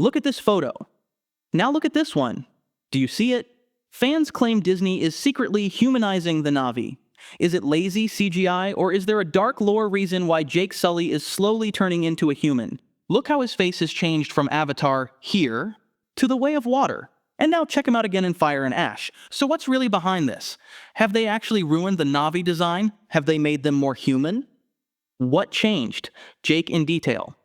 Look at this photo. Now look at this one. Do you see it? Fans claim Disney is secretly humanizing the Na'vi. Is it lazy CGI, or is there a dark lore reason why Jake Sully is slowly turning into a human? Look how his face has changed from Avatar here to the Way of Water. And now check him out again in Fire and Ash. So what's really behind this? Have they actually ruined the Na'vi design? Have they made them more human? What changed? Jake in detail.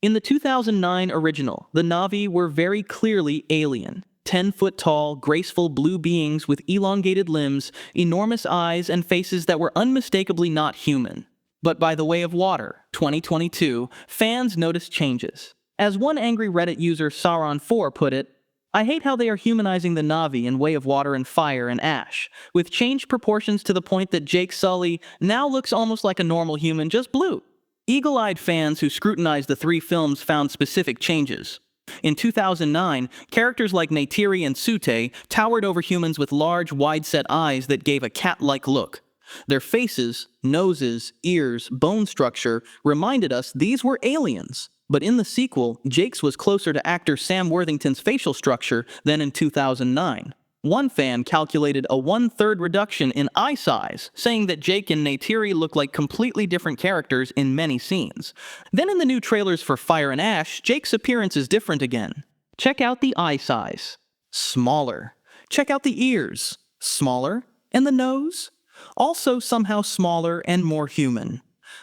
In the 2009 original, the Na'vi were very clearly alien. 10-foot tall, graceful blue beings with elongated limbs, enormous eyes, and faces that were unmistakably not human. But by the Way of Water, 2022, fans noticed changes. As one angry Reddit user, Sauron4, put it, "I hate how they are humanizing the Na'vi in Way of Water and Fire and Ash, with changed proportions to the point that Jake Sully now looks almost like a normal human, just blue." Eagle-eyed fans who scrutinized the three films found specific changes. In 2009, characters like Neytiri and Sute towered over humans with large, wide-set eyes that gave a cat-like look. Their faces, noses, ears, bone structure reminded us these were aliens. But in the sequel, Jake's was closer to actor Sam Worthington's facial structure than in 2009. One fan calculated a 1/3 reduction in eye size, saying that Jake and Neytiri look like completely different characters in many scenes. Then in the new trailers for Fire and Ash, Jake's appearance is different again. Check out the eye size. Smaller. Check out the ears. Smaller. And the nose? Also somehow smaller and more human.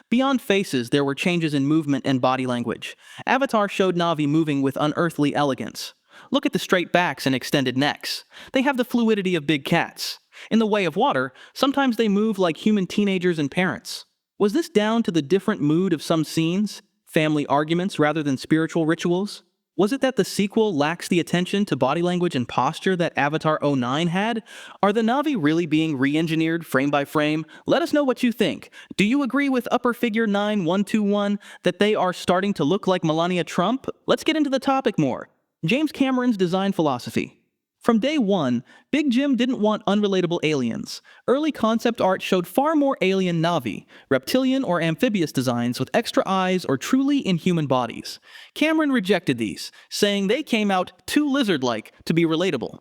Beyond faces, there were changes in movement and body language. Avatar showed Na'vi moving with unearthly elegance. Look at the straight backs and extended necks. They have the fluidity of big cats. In the Way of Water, sometimes they move like human teenagers and parents. Was this down to the different mood of some scenes? Family arguments rather than spiritual rituals? Was it that the sequel lacks the attention to body language and posture that Avatar 09 had? Are the Na'vi really being re-engineered frame by frame? Let us know what you think. Do you agree with Upper Figure 9121 that they are starting to look like Melania Trump? Let's get into the topic more. James Cameron's design philosophy. From day one, Big Jim didn't want unrelatable aliens. Early concept art showed far more alien Na'vi, reptilian or amphibious designs with extra eyes or truly inhuman bodies. Cameron rejected these, saying they came out too lizard-like to be relatable.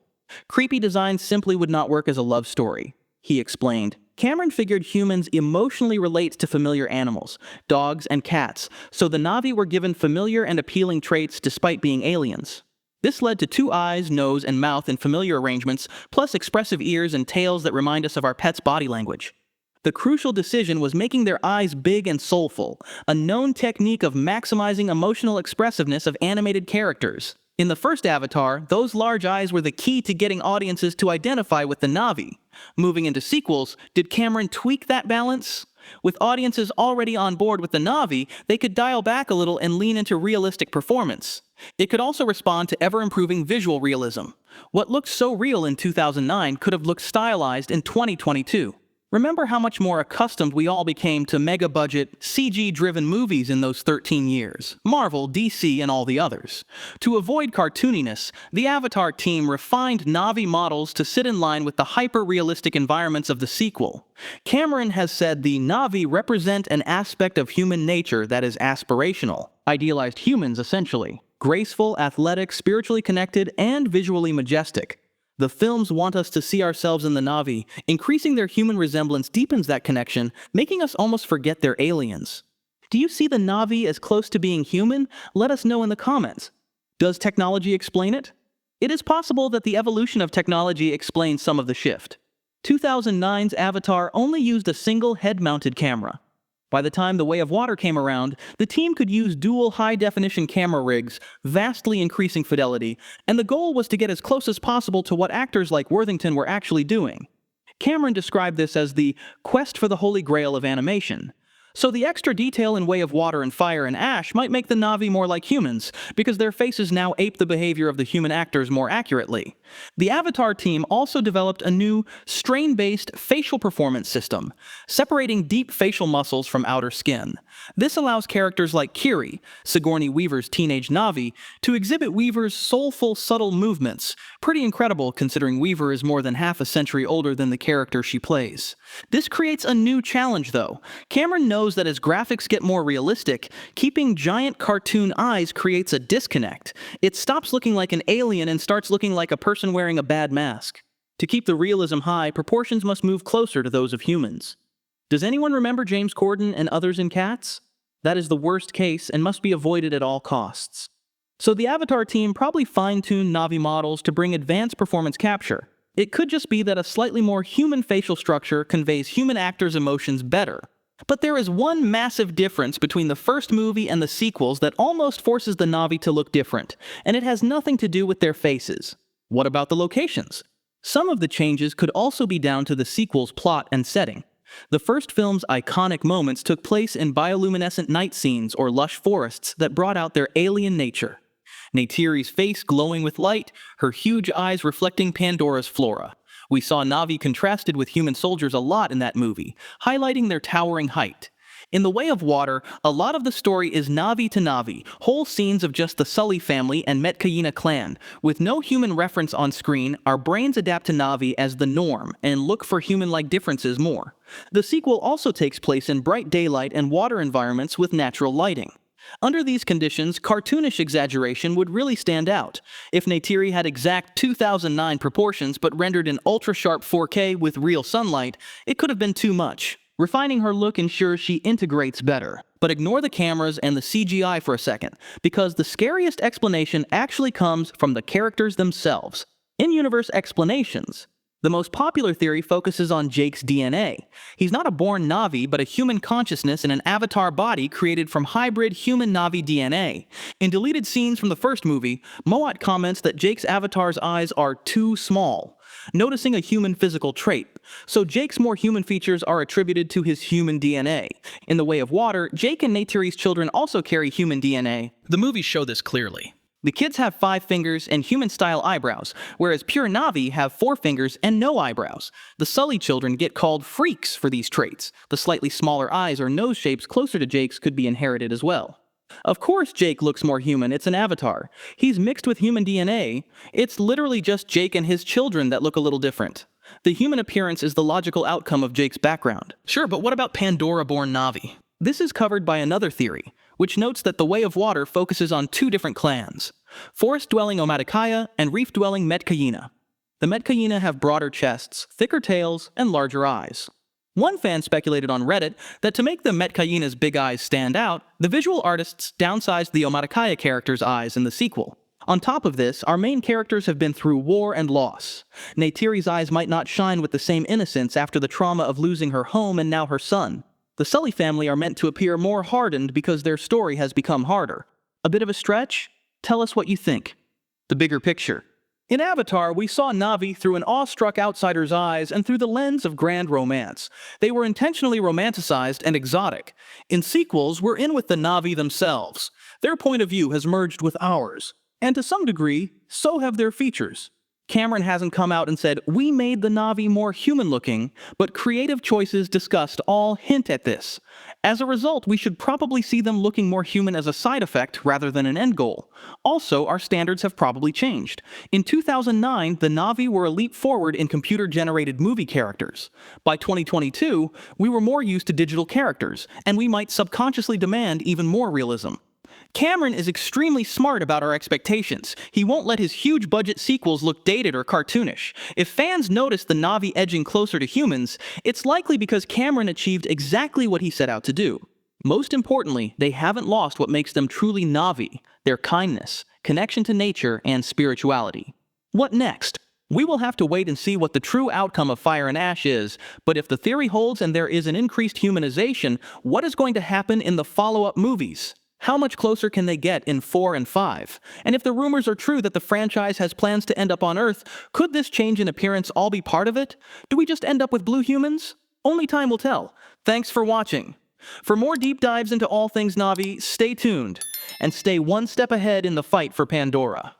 Creepy designs simply would not work as a love story. He explained, Cameron figured humans emotionally relate to familiar animals, dogs and cats, so the Na'vi were given familiar and appealing traits despite being aliens. This led to 2 eyes, nose, and mouth in familiar arrangements, plus expressive ears and tails that remind us of our pet's body language. The crucial decision was making their eyes big and soulful, a known technique of maximizing emotional expressiveness of animated characters. In the first Avatar, those large eyes were the key to getting audiences to identify with the Na'vi. Moving into sequels, did Cameron tweak that balance? With audiences already on board with the Na'vi, they could dial back a little and lean into realistic performance. It could also respond to ever-improving visual realism. What looked so real in 2009 could have looked stylized in 2022. Remember how much more accustomed we all became to mega-budget, CG-driven movies in those 13 years. Marvel, DC, and all the others. To avoid cartooniness, the Avatar team refined Na'vi models to sit in line with the hyper-realistic environments of the sequel. Cameron has said the Na'vi represent an aspect of human nature that is aspirational. Idealized humans, essentially. Graceful, athletic, spiritually connected, and visually majestic. The films want us to see ourselves in the Na'vi. Increasing their human resemblance deepens that connection, making us almost forget they're aliens. Do you see the Na'vi as close to being human? Let us know in the comments. Does technology explain it? It is possible that the evolution of technology explains some of the shift. 2009's Avatar only used a single head-mounted camera. By the time The Way of Water came around, the team could use dual high-definition camera rigs, vastly increasing fidelity, and the goal was to get as close as possible to what actors like Worthington were actually doing. Cameron described this as the quest for the holy grail of animation. So the extra detail in Way of Water and Fire and Ash might make the Na'vi more like humans, because their faces now ape the behavior of the human actors more accurately. The Avatar team also developed a new strain-based facial performance system, separating deep facial muscles from outer skin. This allows characters like Kiri, Sigourney Weaver's teenage Na'vi, to exhibit Weaver's soulful, subtle movements. Pretty incredible considering Weaver is more than half a century older than the character she plays. This creates a new challenge, though. Cameron knows that as graphics get more realistic, keeping giant cartoon eyes creates a disconnect. It stops looking like an alien and starts looking like a person wearing a bad mask. To keep the realism high, proportions must move closer to those of humans. Does anyone remember James Corden and others in Cats? That is the worst case and must be avoided at all costs. So the Avatar team probably fine-tuned Na'vi models to bring advanced performance capture. It could just be that a slightly more human facial structure conveys human actors' emotions better. But there is one massive difference between the first movie and the sequels that almost forces the Na'vi to look different, and it has nothing to do with their faces. What about the locations? Some of the changes could also be down to the sequel's plot and setting. The first film's iconic moments took place in bioluminescent night scenes or lush forests that brought out their alien nature. Neytiri's face glowing with light, her huge eyes reflecting Pandora's flora. We saw Na'vi contrasted with human soldiers a lot in that movie, highlighting their towering height. In The Way of Water, a lot of the story is Na'vi to Na'vi, whole scenes of just the Sully family and Metkayina clan. With no human reference on screen, our brains adapt to Na'vi as the norm and look for human-like differences more. The sequel also takes place in bright daylight and water environments with natural lighting. Under these conditions, cartoonish exaggeration would really stand out. If Neytiri had exact 2009 proportions but rendered in ultra-sharp 4K with real sunlight, it could have been too much. Refining her look ensures she integrates better. But ignore the cameras and the CGI for a second, because the scariest explanation actually comes from the characters themselves. In-universe explanations. The most popular theory focuses on Jake's DNA. He's not a born Na'vi, but a human consciousness in an avatar body created from hybrid human-Na'vi DNA. In deleted scenes from the first movie, Moat comments that Jake's avatar's eyes are too small, noticing a human physical trait. So Jake's more human features are attributed to his human DNA. In The Way of Water, Jake and Neytiri's children also carry human DNA. The movies show this clearly. The kids have 5 fingers and human-style eyebrows, whereas pure Na'vi have 4 fingers and no eyebrows. The Sully children get called freaks for these traits. The slightly smaller eyes or nose shapes closer to Jake's could be inherited as well. Of course Jake looks more human, it's an avatar. He's mixed with human DNA. It's literally just Jake and his children that look a little different. The human appearance is the logical outcome of Jake's background. Sure, but what about Pandora-born Na'vi? This is covered by another theory, which notes that The Way of Water focuses on 2 different clans: forest-dwelling Omaticaya and reef-dwelling Metkayina. The Metkayina have broader chests, thicker tails, and larger eyes. One fan speculated on Reddit that to make the Metkayina's big eyes stand out, the visual artists downsized the Omaticaya characters' eyes in the sequel. On top of this, our main characters have been through war and loss. Neytiri's eyes might not shine with the same innocence after the trauma of losing her home and now her son. The Sully family are meant to appear more hardened because their story has become harder. A bit of a stretch? Tell us what you think. The bigger picture. In Avatar, we saw Na'vi through an awestruck outsider's eyes and through the lens of grand romance. They were intentionally romanticized and exotic. In sequels, we're in with the Na'vi themselves. Their point of view has merged with ours. And to some degree, so have their features. Cameron hasn't come out and said, "We made the Na'vi more human-looking," but creative choices discussed all hint at this. As a result, we should probably see them looking more human as a side effect rather than an end goal. Also, our standards have probably changed. In 2009, the Na'vi were a leap forward in computer-generated movie characters. By 2022, we were more used to digital characters, and we might subconsciously demand even more realism. Cameron is extremely smart about our expectations. He won't let his huge-budget sequels look dated or cartoonish. If fans notice the Na'vi edging closer to humans, it's likely because Cameron achieved exactly what he set out to do. Most importantly, they haven't lost what makes them truly Na'vi: their kindness, connection to nature, and spirituality. What next? We will have to wait and see what the true outcome of Fire and Ash is, but if the theory holds and there is an increased humanization, what is going to happen in the follow-up movies? How much closer can they get in 4 and 5? And if the rumors are true that the franchise has plans to end up on Earth, could this change in appearance all be part of it? Do we just end up with blue humans? Only time will tell. Thanks for watching. For more deep dives into all things Na'vi, stay tuned, and stay one step ahead in the fight for Pandora.